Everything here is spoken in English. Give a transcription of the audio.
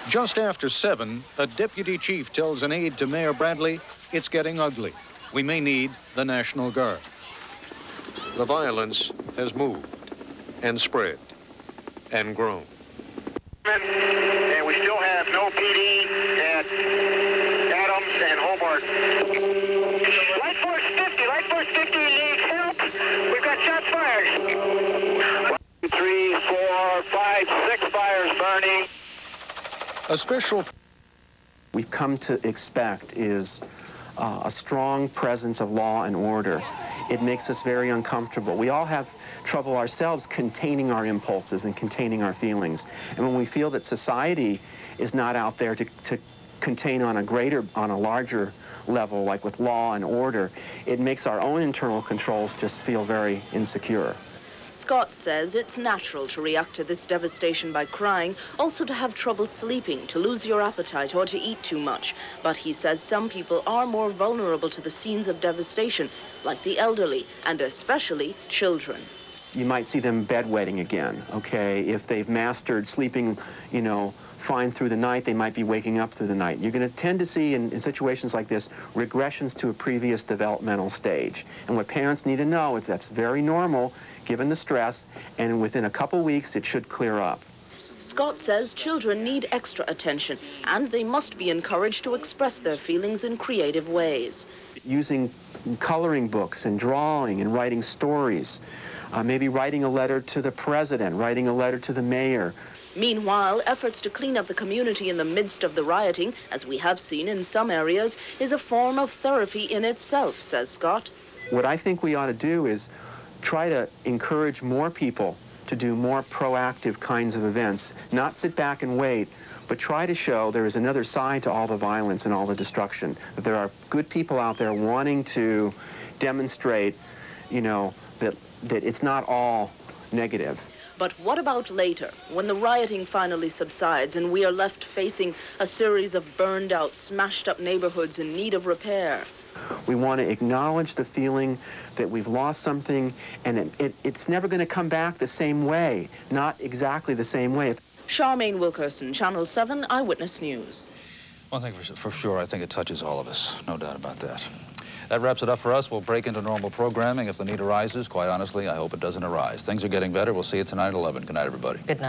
Just after 7, a deputy chief tells an aide to Mayor Bradley, it's getting ugly. We may need the National Guard. The violence has moved and spread and grown. And we still have no PD at Adams and Hobart. Light force 50, light force 50 needs help. We've got shots fired. 1, 3, 4, 5, 6 fires burning. A special we've come to expect is a strong presence of law and order. It makes us very uncomfortable. We all have trouble ourselves containing our impulses and containing our feelings. And when we feel that society is not out there to contain on a larger level, like with law and order, it makes our own internal controls just feel very insecure. Scott says it's natural to react to this devastation by crying, also to have trouble sleeping, to lose your appetite, or to eat too much. But he says some people are more vulnerable to the scenes of devastation, like the elderly, and especially children. You might see them bedwetting again, okay? If they've mastered sleeping, you know, fine through the night, they might be waking up through the night. You're going to tend to see in situations like this regressions to a previous developmental stage. And what parents need to know is that's very normal given the stress, and within a couple weeks it should clear up. Scott says children need extra attention, and they must be encouraged to express their feelings in creative ways. Using coloring books and drawing and writing stories, maybe writing a letter to the president, writing a letter to the mayor. Meanwhile, efforts to clean up the community in the midst of the rioting, as we have seen in some areas, is a form of therapy in itself, says Scott. What I think we ought to do is try to encourage more people to do more proactive kinds of events, not sit back and wait, but try to show there is another side to all the violence and all the destruction, that there are good people out there wanting to demonstrate, you know, that it's not all negative. But what about later, when the rioting finally subsides and we are left facing a series of burned out, smashed up neighborhoods in need of repair? We want to acknowledge the feeling that we've lost something, and it's never going to come back the same way, not exactly the same way. Charmaine Wilkerson, Channel 7 Eyewitness News. One thing for sure, I think it touches all of us, no doubt about that. That wraps it up for us. We'll break into normal programming if the need arises. Quite honestly, I hope it doesn't arise. Things are getting better. We'll see you tonight at 11. Good night, everybody. Good night.